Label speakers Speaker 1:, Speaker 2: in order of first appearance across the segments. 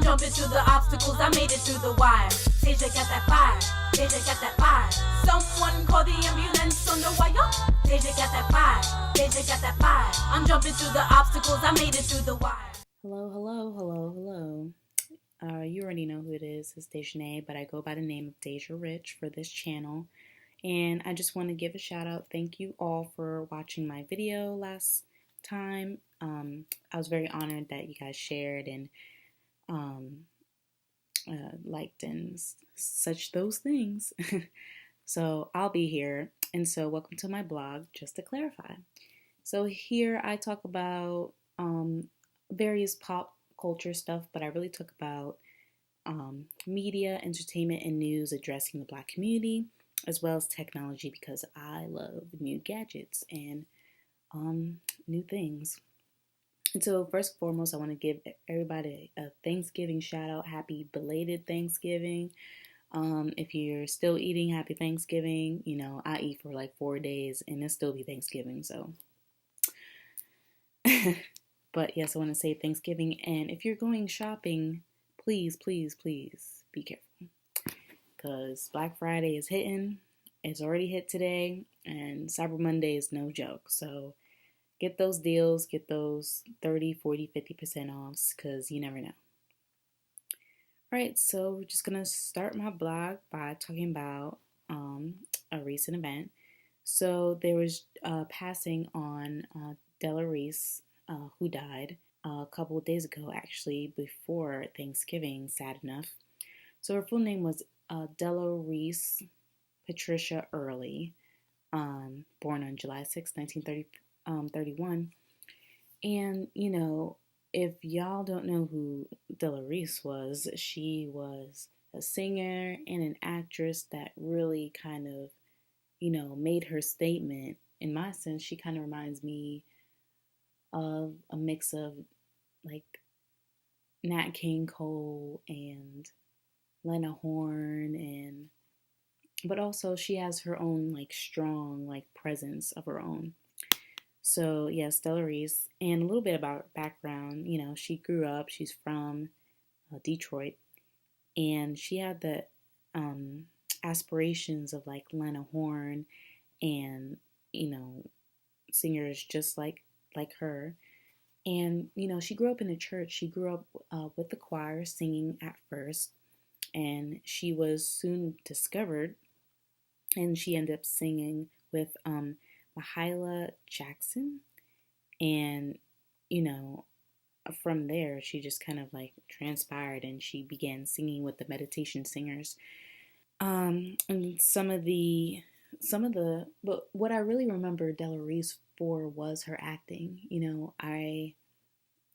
Speaker 1: jumping through the obstacles, I made it through the wire. Deja got that fire, Deja got that fire. Someone call the ambulance on the wire. Deja got that fire, Deja got that fire. I'm jumping through the obstacles, I made it through the wire.
Speaker 2: Hello. You already know who it is. It's Dejanay, but I go by the name of Deja Rich for this channel. And I just want to give a shout out. Thank you all for watching my video last time. I was very honored that you guys shared and liked and such those things. So I'll be here. And so welcome to my blog, just to clarify. So here I talk about various pop culture stuff, but I really talk about media, entertainment, and news addressing the Black community, as well as technology, because I love new gadgets and new things. And so first and foremost, I want to give everybody a Thanksgiving shout out. Happy belated Thanksgiving. If you're still eating, happy Thanksgiving. You know, I eat for like 4 days and it'll still be Thanksgiving, so. But yes, I want to say Thanksgiving. And if you're going shopping, please be careful. Because Black Friday is hitting. It's already hit today. And Cyber Monday is no joke. So get those deals. Get those 30, 40, 50% offs. Because you never know. Alright, so we're just going to start my blog by talking about a recent event. So there was passing on Della Reese, who died a couple of days ago, actually, before Thanksgiving, sad enough. So her full name was Della Reese Patricia Early, born on July 6, 1931. And, you know, if y'all don't know who Della Reese was, she was a singer and an actress that really kind of, you know, made her statement. In my sense, she kind of reminds me of a mix of like Nat King Cole and Lena Horne, but also she has her own like strong like presence of her own. So yes, Della Reese, and a little bit about her background. You know, she grew up. She's from Detroit, and she had the aspirations of like Lena Horne, and you know, singers just like her. And you know, she grew up in a church. She grew up with the choir, singing at first, and she was soon discovered, and she ended up singing with Mahalia Jackson. And you know, from there she just kind of like transpired, and she began singing with the Meditation Singers. And but what I really remember Della Reese for was her acting. You know,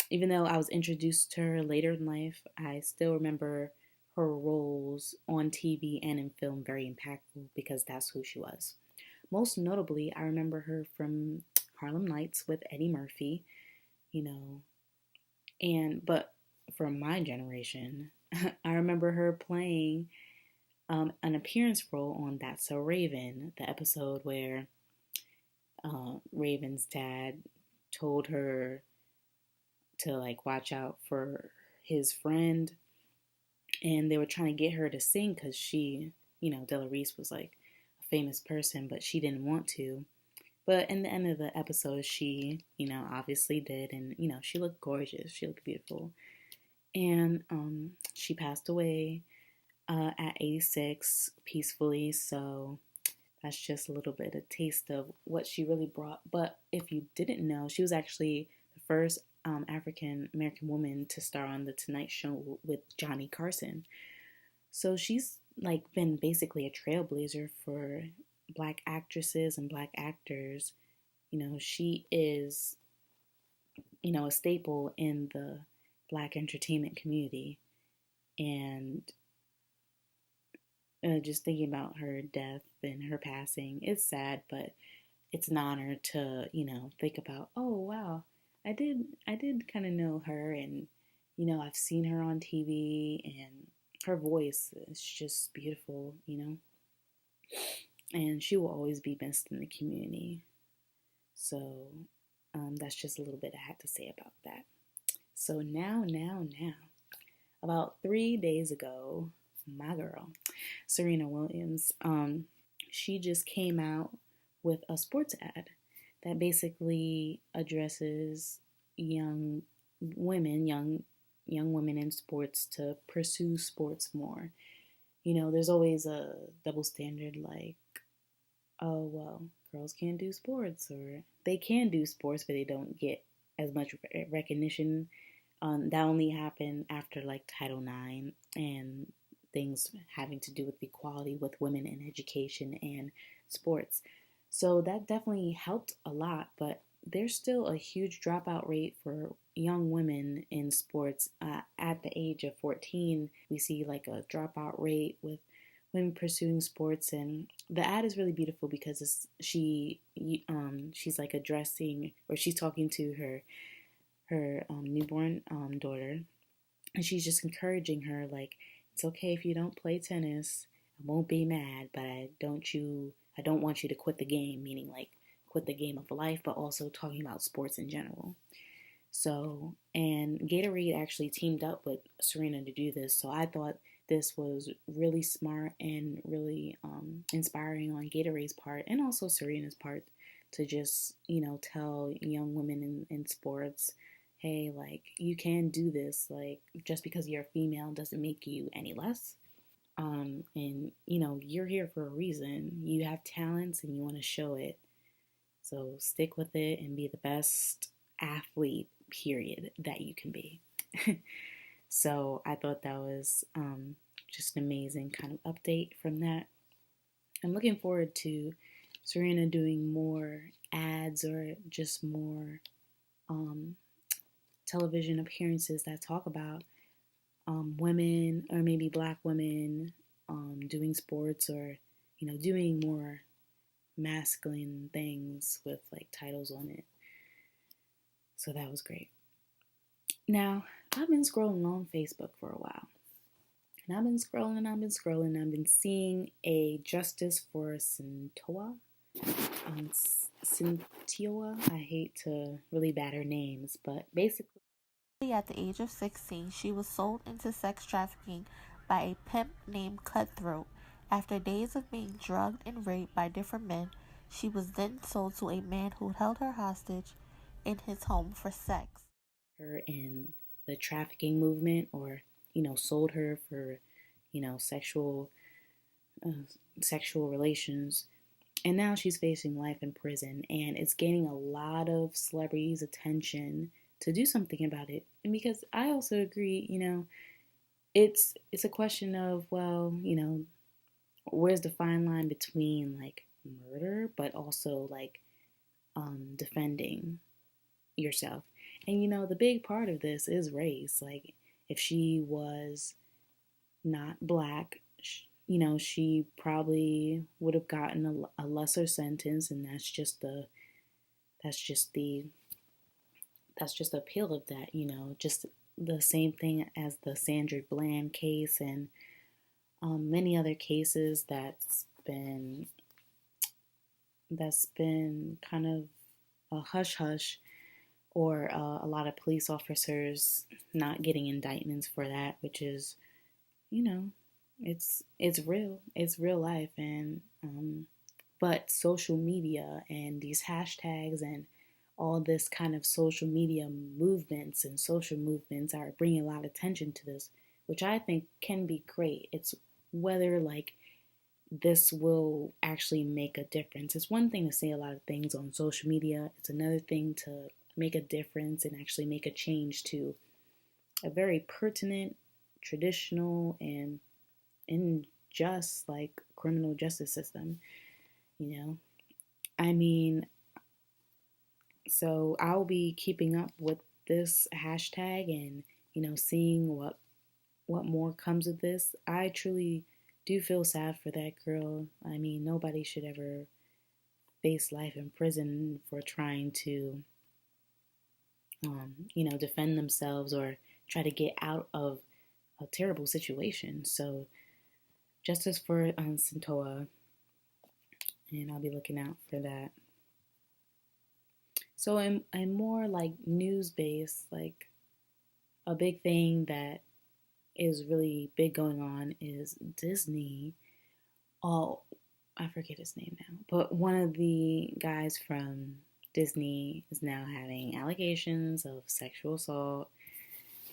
Speaker 2: even though I was introduced to her later in life, I still remember her roles on TV and in film very impactful, because that's who she was. Most notably, I remember her from Harlem Nights with Eddie Murphy, you know, but from my generation, I remember her playing an appearance role on That's So Raven, the episode where Raven's dad told her to like watch out for his friend, and they were trying to get her to sing because she, you know, Della Reese was like a famous person, but she didn't want to. But in the end of the episode, she, you know, obviously did, and you know, she looked gorgeous, she looked beautiful, and she passed away at 86 peacefully. So that's just a little bit of taste of what she really brought. But if you didn't know, she was actually the first African American woman to star on The Tonight Show with Johnny Carson. So she's like been basically a trailblazer for Black actresses and Black actors. You know, she is, you know, a staple in the Black entertainment community. And just thinking about her death and her passing, it's sad, but it's an honor to, you know, think about, oh wow, I did kind of know her, and you know, I've seen her on TV, and her voice is just beautiful, you know, and she will always be missed in the community. So that's just a little bit I had to say about that. So now, about 3 days ago, my girl, Serena Williams, she just came out with a sports ad that basically addresses young young women in sports to pursue sports more. There's always a double standard like, oh, well, girls can't do sports, or they can do sports, but they don't get as much recognition. That only happened after like Title IX and things having to do with equality with women in education and sports. So that definitely helped a lot, but there's still a huge dropout rate for young women in sports. At the age of 14, we see like a dropout rate with women pursuing sports, and the ad is really beautiful because she's like addressing, or she's talking to her newborn daughter, and she's just encouraging her like, it's okay if you don't play tennis. I won't be mad, but I don't want you to quit the game, meaning like quit the game of life, but also talking about sports in general. So, and Gatorade actually teamed up with Serena to do this. So I thought this was really smart and really inspiring on Gatorade's part and also Serena's part to just, tell young women in sports, hey, like, you can do this. Like, just because you're a female doesn't make you any less. And, you're here for a reason. You have talents and you want to show it. So stick with it and be the best athlete, period, that you can be. So I thought that was just an amazing kind of update from that. I'm looking forward to Serena doing more ads or just more television appearances that talk about women, or maybe Black women doing sports, or doing more masculine things with like titles on it. So that was great. Now, I've been scrolling on Facebook for a while. And I've been scrolling. I've been seeing a Justice for Sintoa. Cynthia, I hate to really bad her names, but basically,
Speaker 3: At the age of 16, she was sold into sex trafficking by a pimp named Cutthroat. After days of being drugged and raped by different men, she was then sold to a man who held her hostage in his home for sex.
Speaker 2: her in the trafficking movement, or sold her for sexual sexual relations, and now she's facing life in prison, and it's gaining a lot of celebrities' attention to do something about it. And because I also agree, it's a question of, well, where's the fine line between like murder but also like defending yourself. And the big part of this is race. Like, if she was not Black, she probably would have gotten a lesser sentence, and that's just the appeal of that. Just the same thing as the Sandra Bland case, and many other cases that's been kind of a hush hush, or a lot of police officers not getting indictments for that, which is, it's real life. And but social media and these hashtags and all this kind of social media movements and social movements are bringing a lot of attention to this, which I think can be great. It's whether like this will actually make a difference. It's one thing to say a lot of things on social media. It's another thing to make a difference and actually make a change to a very pertinent, traditional, and unjust like criminal justice system. I mean, so I'll be keeping up with this hashtag and seeing what more comes of this. I truly do feel sad for that girl. I mean, nobody should ever face life in prison for trying to defend themselves or try to get out of a terrible situation. So justice for Sintoa, and I'll be looking out for that. So I'm more like news based, like a big thing that is really big going on is Disney. Oh, I forget his name now, but one of the guys from Disney is now having allegations of sexual assault,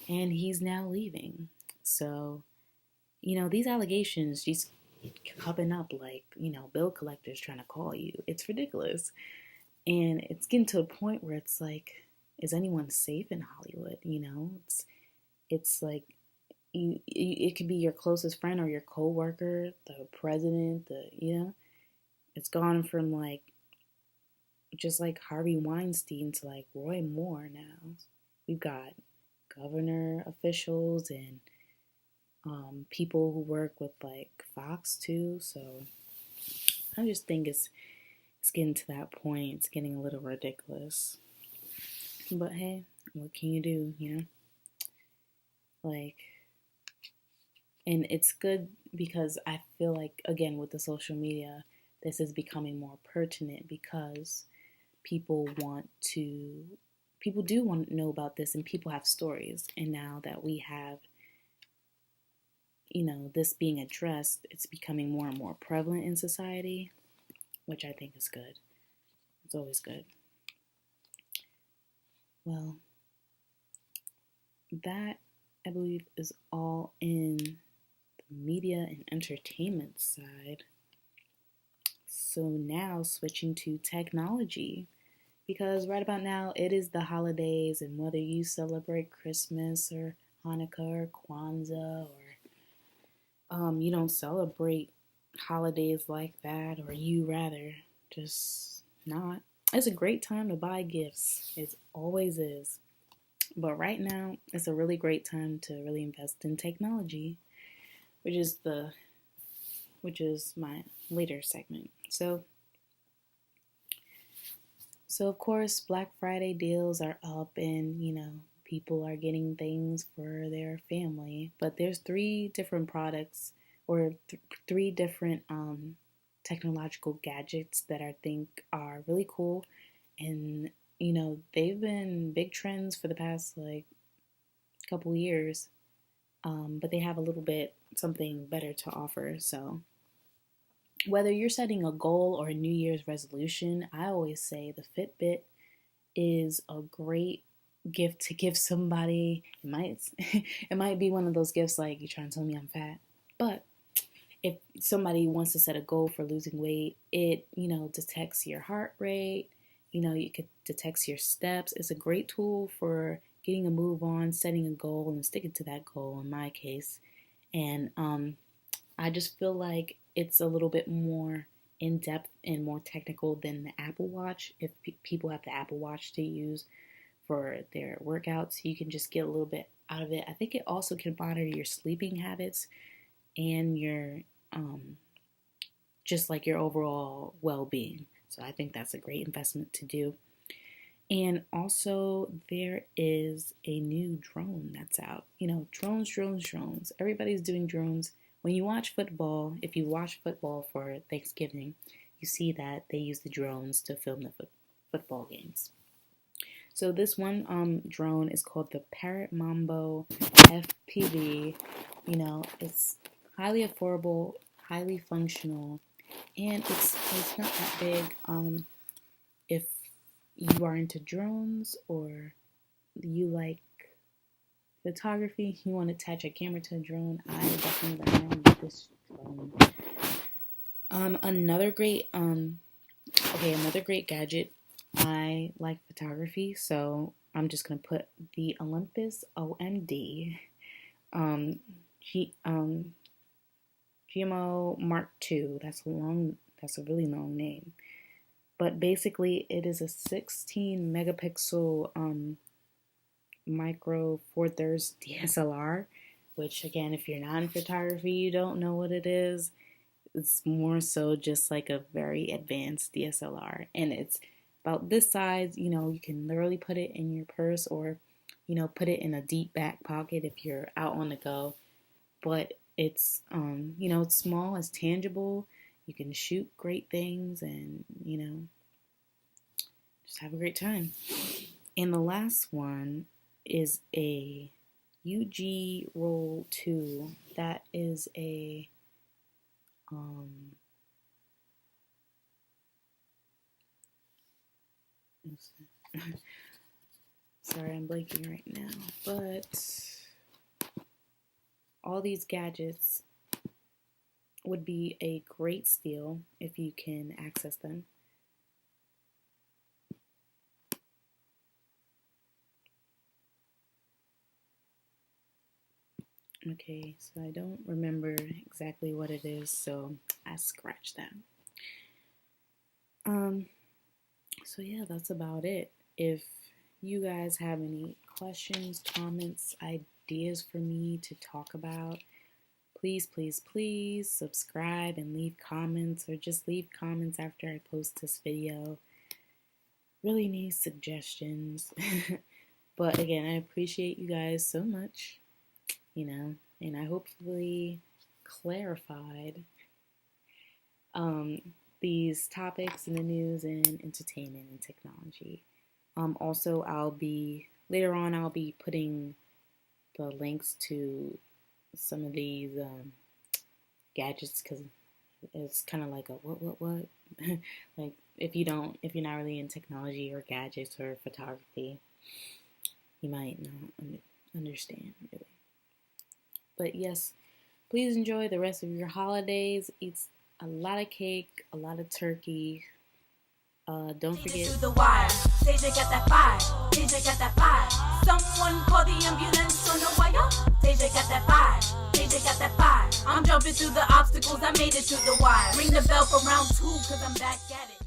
Speaker 2: and he's now leaving. So, these allegations just popping up like, bill collectors trying to call you. It's ridiculous. And it's getting to a point where it's like, is anyone safe in Hollywood? It's like it could be your closest friend or your coworker, the president, it's gone from like just like Harvey Weinstein to like Roy Moore now. We've got governor officials and people who work with like Fox too. So I just think it's getting to that point. It's getting a little ridiculous. But hey, what can you do, Like, and it's good because I feel like, again, with the social media, this is becoming more pertinent because people do want to know about this, and people have stories. And now that we have, this being addressed, it's becoming more and more prevalent in society, which I think is good. It's always good. Well, that, I believe, is all in the media and entertainment side. So now switching to technology, because right about now it is the holidays, and whether you celebrate Christmas or Hanukkah or Kwanzaa, or you don't celebrate holidays like that, or you rather just not, it's a great time to buy gifts. It always is. But right now, it's a really great time to really invest in technology, which is my later segment. So of course, Black Friday deals are up, and people are getting things for their family. But there's 3 different products, or 3 different technological gadgets that I think are really cool, and they've been big trends for the past like couple years, but they have a little bit something better to offer. So whether you're setting a goal or a New Year's resolution, I always say the Fitbit is a great gift to give somebody. It might be one of those gifts like, you're trying to tell me I'm fat, but if somebody wants to set a goal for losing weight, it detects your heart rate. You could detect your steps. It's a great tool for getting a move on, setting a goal, and sticking to that goal in my case. And I just feel like it's a little bit more in-depth and more technical than the Apple Watch. If people have the Apple Watch to use for their workouts, you can just get a little bit out of it. I think it also can monitor your sleeping habits and your just like your overall well-being. So I think that's a great investment to do. And also, there is a new drone that's out. Drones. Everybody's doing drones. When you watch football, if you watch football for Thanksgiving, you see that they use the drones to film the football games. So this one drone is called the Parrot Mambo FPV. It's highly affordable, highly functional, and it's not that big. If you are into drones or you like photography, you want to attach a camera to a drone, I definitely recommend this drone. Another great gadget. I like photography, so I'm just gonna put the Olympus OMD GMO Mark II. That's a really long name. But basically, it is a 16 megapixel micro four thirds DSLR, which again, if you're not in photography, you don't know what it is. It's more so just like a very advanced DSLR, and it's about this size. You can literally put it in your purse, or put it in a deep back pocket if you're out on the go. But it's it's small, it's tangible. You can shoot great things, and just have a great time. And the last one is a UG Roll 2. That is a sorry, I'm blanking right now, but all these gadgets would be a great steal if you can access them. Okay, so I don't remember exactly what it is, so I scratched that. So yeah, that's about it. If you guys have any questions, comments, ideas for me to talk about, please, please, please subscribe and leave comments, or just leave comments after I post this video. Really need suggestions. But again, I appreciate you guys so much, and I hopefully clarified these topics in the news and entertainment and technology. Also, later on I'll be putting the links to some of these gadgets, because it's kind of like a what like if you're not really in technology or gadgets or photography, you might not understand really. But yes, please enjoy the rest of your holidays. Eat a lot of cake, a lot of turkey. Don't forget.
Speaker 1: Through the wire, Deja got that fire. Deja got that fire. Someone call the ambulance on the wire. Deja got that fire. Deja got that fire. I'm jumping through the obstacles. I made it to the wire. Ring the bell for round 2, 'cause I'm back at it.